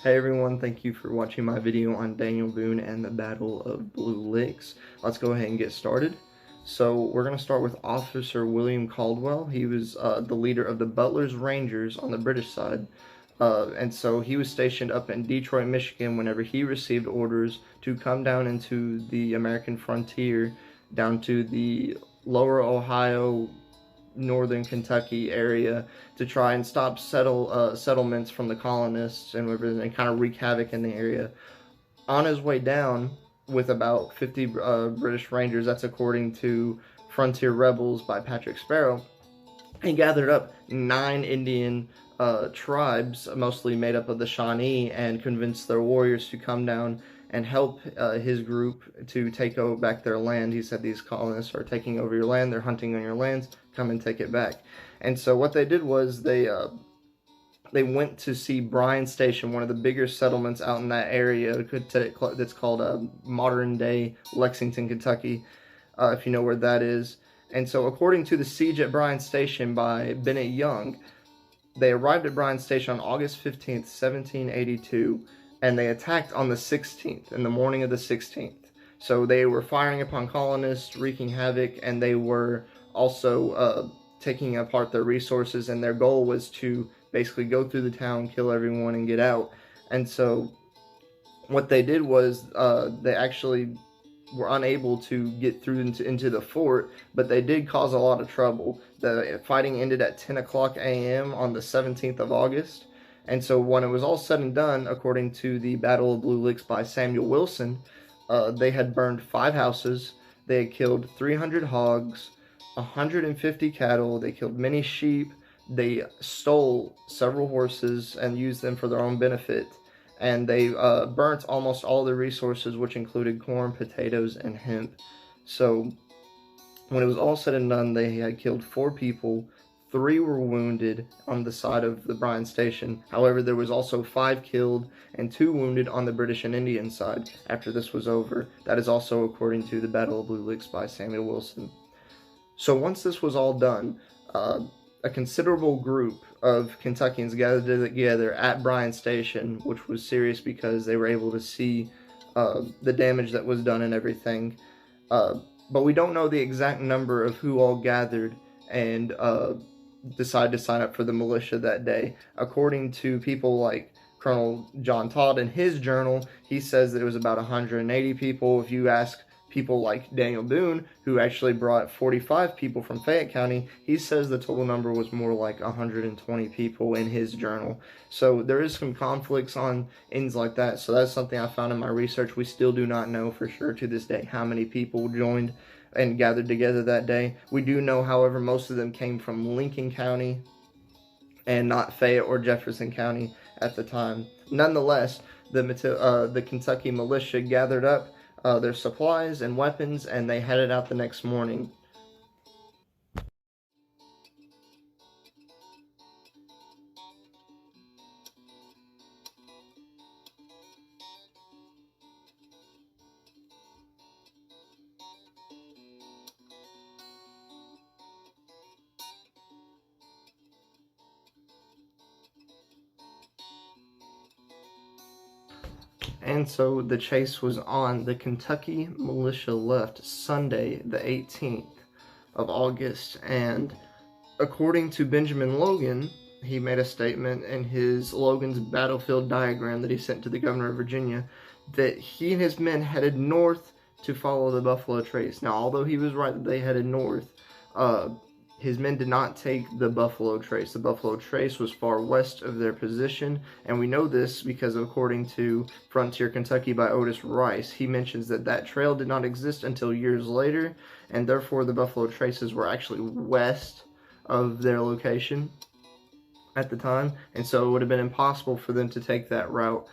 Hey everyone, thank you for watching my video on Daniel Boone and the Battle of Blue Licks. Let's go ahead and get started. So we're going to start with Officer William Caldwell. He was the leader of the Butler's Rangers on the British side. And so he was stationed up in Detroit, Michigan whenever he received orders to come down into the American frontier, down to the lower Ohio, northern Kentucky area to try and stop settlements from the colonists and everything, and kind of wreak havoc in the area. On his way down, with about 50 British Rangers, that's according to Frontier Rebels by Patrick Sparrow, he gathered up 9 Indian tribes, mostly made up of the Shawnee, and convinced their warriors to come down and help his group to take back their land. He said, these colonists are taking over your land, they're hunting on your lands, come and take it back. And so what they did was they went to see Bryan Station, one of the bigger settlements out in that area that's called modern day Lexington, Kentucky, if you know where that is. And so according to the Siege at Bryan Station by Bennett Young, they arrived at Bryan Station on August 15th, 1782, and they attacked on the 16th, in the morning of the 16th. So they were firing upon colonists, wreaking havoc, and they were also taking apart their resources, and their goal was to basically go through the town, kill everyone, and get out. And so what they did was they actually were unable to get through into the fort, but they did cause a lot of trouble. The fighting ended at 10 o'clock a.m. on the 17th of August. And so when it was all said and done, according to the Battle of Blue Licks by Samuel Wilson, they had burned 5 houses, they had killed 300 hogs, 150 cattle, they killed many sheep, they stole several horses and used them for their own benefit, and they burnt almost all the resources, which included corn, potatoes, and hemp. So when it was all said and done, they had killed 4 people. 3 were wounded on the side of the Bryan Station. However, there was also 5 killed and 2 wounded on the British and Indian side after this was over. That is also according to the Battle of Blue Licks by Samuel Wilson. So once this was all done, a considerable group of Kentuckians gathered together at Bryan Station, which was serious because they were able to see the damage that was done and everything. But we don't know the exact number of who all gathered and decided to sign up for the militia that day. According to people like Colonel John Todd in his journal, he says that it was about 180 people. If you ask people like Daniel Boone, who actually brought 45 people from Fayette County, he says the total number was more like 120 people in his journal. So there is some conflicts on ends like that. So that's something I found in my research. We still do not know for sure to this day how many people joined and gathered together that day. We do know, however, most of them came from Lincoln County and not Fayette or Jefferson County at the time. Nonetheless, the Kentucky militia gathered up their supplies and weapons, and they headed out the next morning. And so the chase was on. The Kentucky militia left Sunday, the 18th of August, and according to Benjamin Logan, he made a statement in his Logan's battlefield diagram that he sent to the governor of Virginia that he and his men headed north to follow the Buffalo Trace. Now, although he was right that they headed north, his men did not take the Buffalo Trace. The Buffalo Trace was far west of their position, and we know this because according to Frontier Kentucky by Otis Rice, he mentions that that trail did not exist until years later, and therefore the Buffalo Traces were actually west of their location at the time, and so it would have been impossible for them to take that route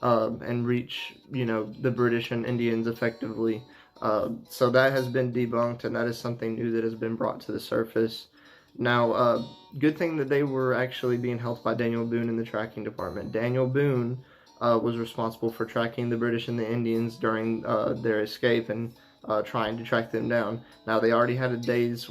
and reach, the British and Indians effectively. So that has been debunked, and that is something new that has been brought to the surface. Now, good thing that they were actually being helped by Daniel Boone in the tracking department. Daniel Boone was responsible for tracking the British and the Indians during their escape and trying to track them down. Now, they already had a day's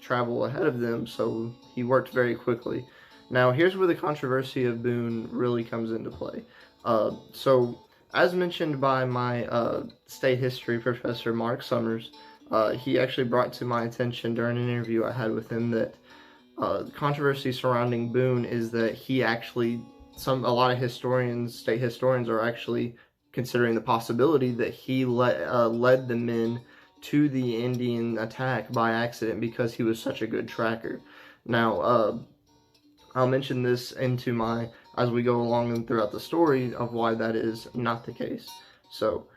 travel ahead of them, so he worked very quickly. Now, here's where the controversy of Boone really comes into play. So, as mentioned by my state history professor, Mark Summers, he actually brought to my attention during an interview I had with him that controversy surrounding Boone is that he actually, a lot of historians, state historians, are actually considering the possibility that he led the men to the Indian attack by accident because he was such a good tracker. Now, I'll mention this into my as we go along and throughout the story of why that is not the case. So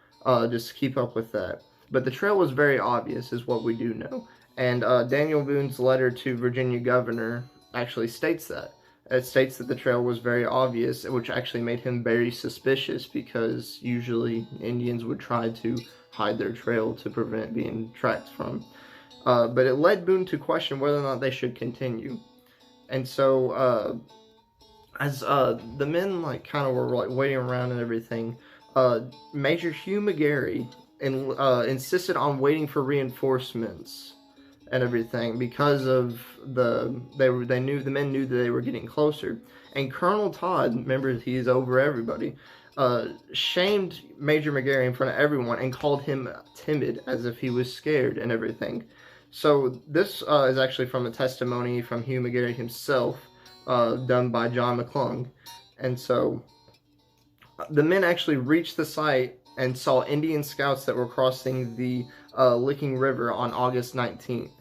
just keep up with that. But the trail was very obvious, is what we do know. And Daniel Boone's letter to Virginia governor actually states that. It states that the trail was very obvious, which actually made him very suspicious because usually Indians would try to hide their trail to prevent being tracked from. But it led Boone to question whether or not they should continue. And so, as the men like kind of were like waiting around and everything, Major Hugh McGarry insisted on waiting for reinforcements and everything because of the men knew that they were getting closer. And Colonel Todd, remember he's over everybody, shamed Major McGarry in front of everyone and called him timid as if he was scared and everything. So this is actually from a testimony from Hugh McGarry himself, done by John McClung. And so the men actually reached the site and saw Indian scouts that were crossing the Licking River on August 19th.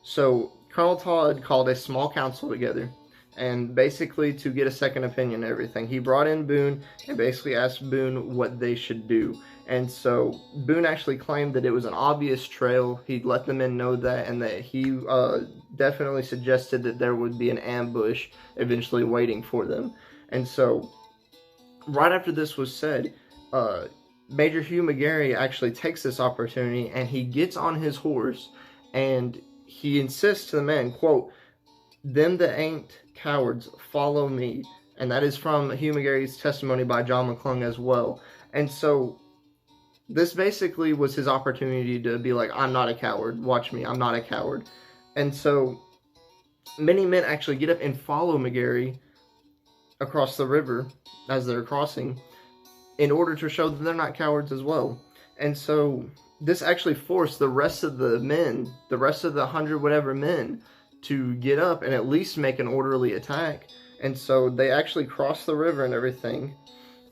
So Colonel Todd called a small council together and basically to get a second opinion and everything. He brought in Boone and basically asked Boone what they should do. And so Boone actually claimed that it was an obvious trail. He'd let the men know that, and that he definitely suggested that there would be an ambush eventually waiting for them. And so right after this was said, Major Hugh McGarry actually takes this opportunity and he gets on his horse and he insists to the men, quote, "Them that ain't cowards, follow me." And that is from Hugh McGarry's testimony by John McClung as well. And so this basically was his opportunity to be like, I'm not a coward. Watch me. I'm not a coward. And so many men actually get up and follow McGarry across the river as they're crossing in order to show that they're not cowards as well. And so this actually forced the rest of the men, the rest of the 100 whatever men, to get up and at least make an orderly attack. And so they actually crossed the river and everything.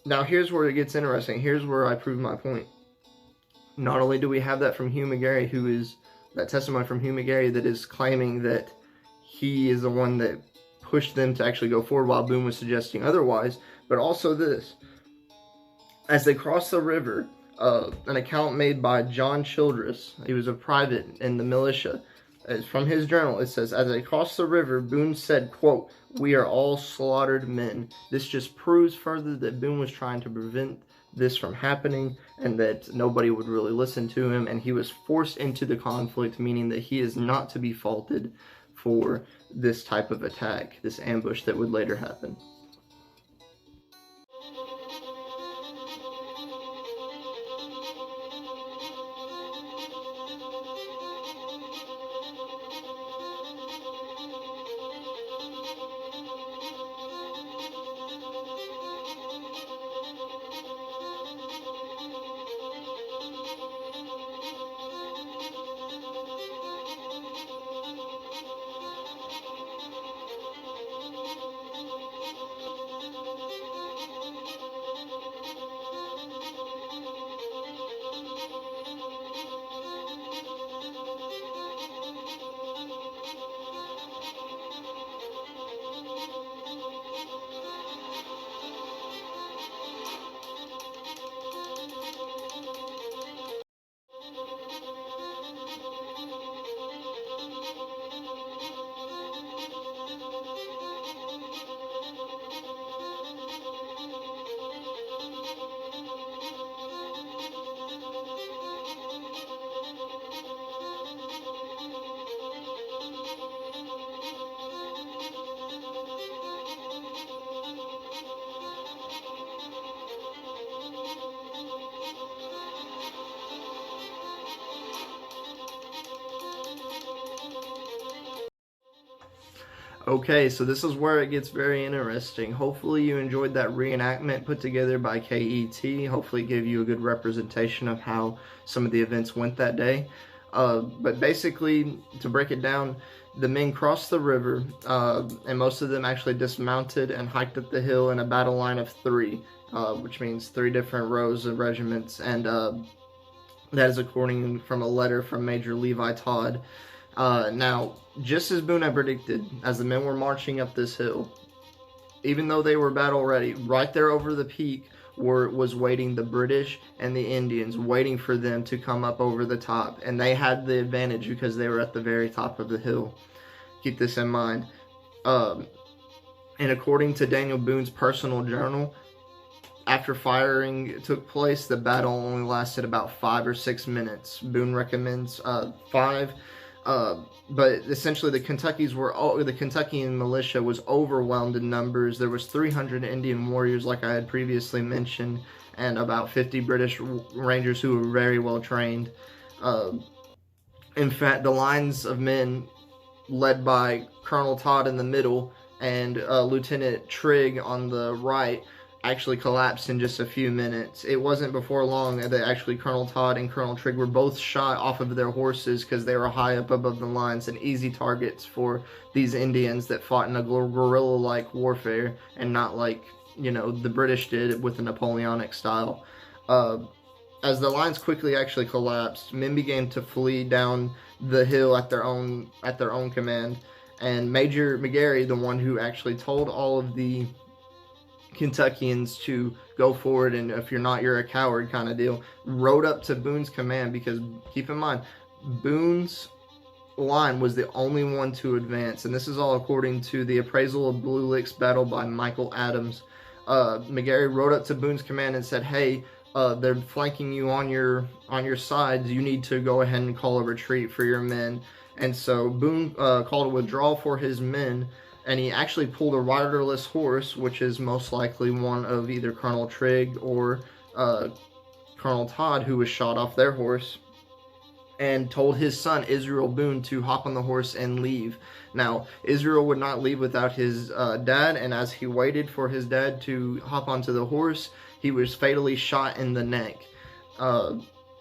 Now here's where it gets interesting. Here's where I prove my point. Not only do we have that from Hugh McGarry, who is that testimony from Hugh McGarry that is claiming that he is the one that pushed them to actually go forward while Boone was suggesting otherwise, but also this. As they crossed the river, an account made by John Childress, he was a private in the militia, from his journal, it says, as they crossed the river, Boone said, quote, "We are all slaughtered men." This just proves further that Boone was trying to prevent this from happening and that nobody would really listen to him, and he was forced into the conflict, meaning that he is not to be faulted for this type of attack, this ambush that would later happen. Okay, so this is where it gets very interesting. Hopefully you enjoyed that reenactment put together by KET. Hopefully it gave you a good representation of how some of the events went that day. But basically, to break it down, the men crossed the river, and most of them actually dismounted and hiked up the hill in a battle line of three, which means three different rows of regiments, and that is according from a letter from Major Levi Todd. Now, just as Boone had predicted, as the men were marching up this hill, even though they were battle ready, right there over the peak was waiting the British and the Indians, waiting for them to come up over the top, and they had the advantage because they were at the very top of the hill. Keep this in mind. And according to Daniel Boone's personal journal, after firing took place, the battle only lasted about 5 or 6 minutes. Boone recommends 5. But essentially, the Kentuckian militia was overwhelmed in numbers. There was 300 Indian warriors, like I had previously mentioned, and about 50 British Rangers who were very well trained. In fact, the lines of men led by Colonel Todd in the middle and Lieutenant Trigg on the right actually collapsed in just a few minutes. It wasn't before long that actually Colonel Todd and Colonel Trigg were both shot off of their horses because they were high up above the lines and easy targets for these Indians that fought in a guerrilla-like warfare and not like, the British did with the Napoleonic style. As the lines quickly actually collapsed, men began to flee down the hill at their own command, and Major McGary, the one who actually told all of the Kentuckians to go forward, and if you're not, you're a coward kind of deal, rode up to Boone's command because, keep in mind, Boone's line was the only one to advance, and this is all according to the appraisal of Blue Licks battle by Michael Adams. McGary rode up to Boone's command and said, "Hey, they're flanking you on your sides. You need to go ahead and call a retreat for your men." And so Boone called a withdrawal for his men, and he actually pulled a riderless horse, which is most likely one of either Colonel Trigg or Colonel Todd, who was shot off their horse, and told his son Israel Boone to hop on the horse and leave. Now, Israel would not leave without his dad, and as he waited for his dad to hop onto the horse, he was fatally shot in the neck.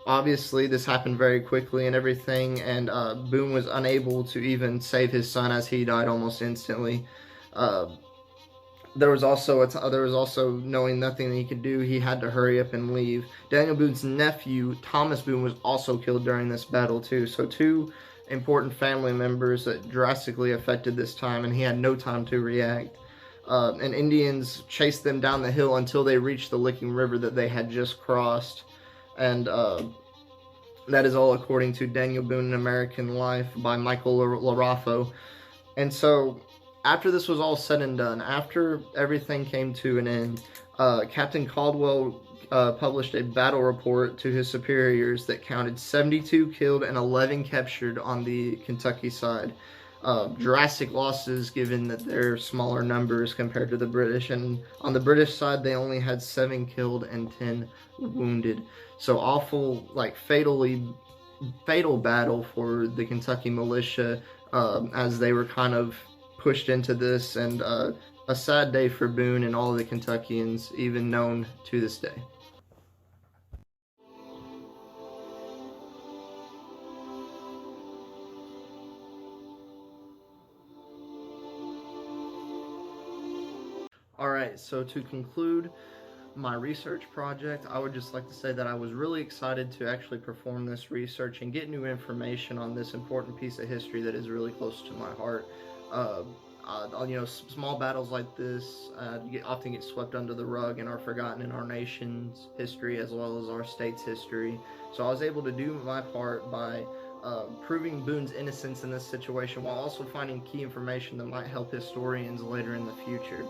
Obviously, this happened very quickly and everything, and Boone was unable to even save his son as he died almost instantly. There was also knowing nothing that he could do, he had to hurry up and leave. Daniel Boone's nephew, Thomas Boone, was also killed during this battle too. So two important family members that drastically affected this time, and he had no time to react. And Indians chased them down the hill until they reached the Licking River that they had just crossed. And that is all according to Daniel Boone, An American Life by Michael LaRaffo. And so, after this was all said and done, after everything came to an end, Captain Caldwell published a battle report to his superiors that counted 72 killed and 11 captured on the Kentucky side. Drastic losses given that they're smaller numbers compared to the British, and on the British side they only had 7 killed and 10 wounded. So awful, fatal battle for the Kentucky militia as they were kind of pushed into this, and a sad day for Boone and all of the Kentuckians, even known to this day. Alright, so to conclude my research project, I would just like to say that I was really excited to actually perform this research and get new information on this important piece of history that is really close to my heart. Small battles like this often get swept under the rug and are forgotten in our nation's history as well as our state's history. So I was able to do my part by proving Boone's innocence in this situation while also finding key information that might help historians later in the future.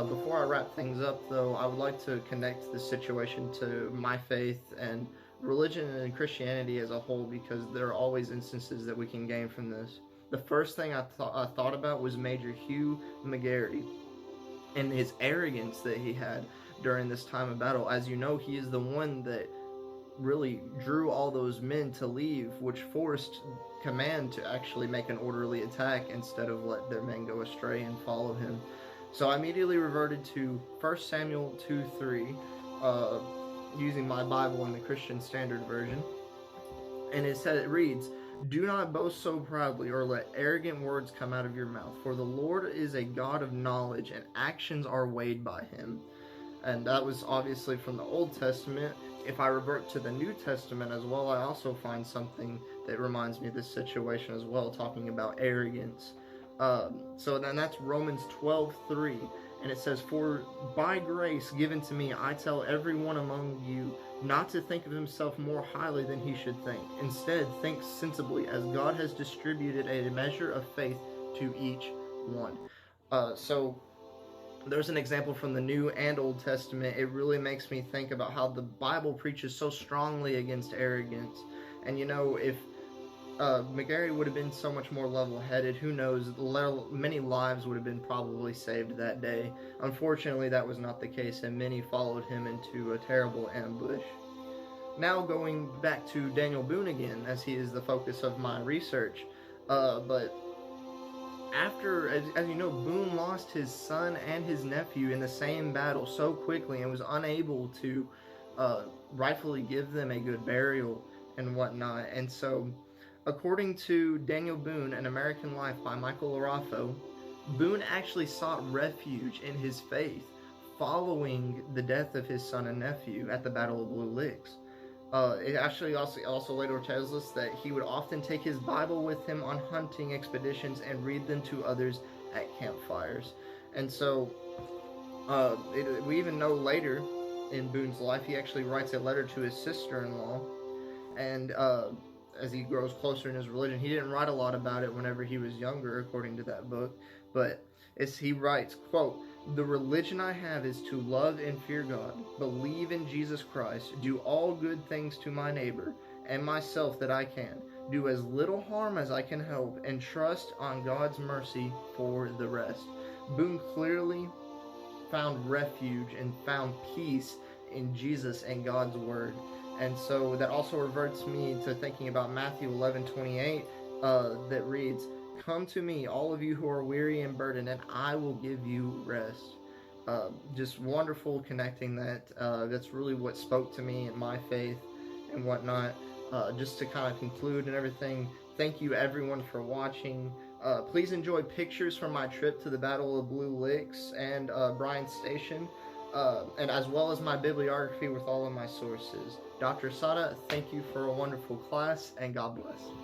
Before I wrap things up, though, I would like to connect this situation to my faith and religion and Christianity as a whole, because there are always instances that we can gain from this. The first thing I thought about was Major Hugh McGary and his arrogance that he had during this time of battle. As you know, he is the one that really drew all those men to leave, which forced command to actually make an orderly attack instead of let their men go astray and follow him. So I immediately reverted to 1 Samuel 2:3, using my Bible in the Christian Standard Version. And it reads, "Do not boast so proudly, or let arrogant words come out of your mouth. For the Lord is a God of knowledge, and actions are weighed by him." And that was obviously from the Old Testament. If I revert to the New Testament as well, I also find something that reminds me of this situation as well, talking about arrogance. So then that's Romans 12:3, and it says, "For by grace given to me, I tell everyone among you not to think of himself more highly than he should think. Instead, think sensibly, as God has distributed a measure of faith to each one." So there's an example from the New and Old Testament. It really makes me think about how the Bible preaches so strongly against arrogance. And if McGarry would have been so much more level-headed, who knows, many lives would have been probably saved that day. Unfortunately, that was not the case, and many followed him into a terrible ambush. Now going back to Daniel Boone again, as he is the focus of my research, but after, as you know, Boone lost his son and his nephew in the same battle so quickly and was unable to rightfully give them a good burial and whatnot. And so, according to Daniel Boone, An American Life by Michael Laraffo, Boone actually sought refuge in his faith following the death of his son and nephew at the Battle of Blue Licks. It actually also later tells us that he would often take his Bible with him on hunting expeditions and read them to others at campfires. And so we even know later in Boone's life, he actually writes a letter to his sister-in-law, and as he grows closer in his religion, he didn't write a lot about it whenever he was younger, according to that book, but he writes, quote, "The religion I have is to love and fear God, believe in Jesus Christ, do all good things to my neighbor and myself that I can, do as little harm as I can help, and trust on God's mercy for the rest." Boone clearly found refuge and found peace in Jesus and God's word. And so that also reverts me to thinking about Matthew 11:28, that reads, "Come to me, all of you who are weary and burdened, and I will give you rest." Just wonderful connecting that. That's really what spoke to me in my faith and whatnot. Just to kind of conclude and everything, thank you everyone for watching. Please enjoy pictures from my trip to the Battle of Blue Licks and Bryan Station, and as well as my bibliography with all of my sources. Dr. Sada, thank you for a wonderful class, and God bless.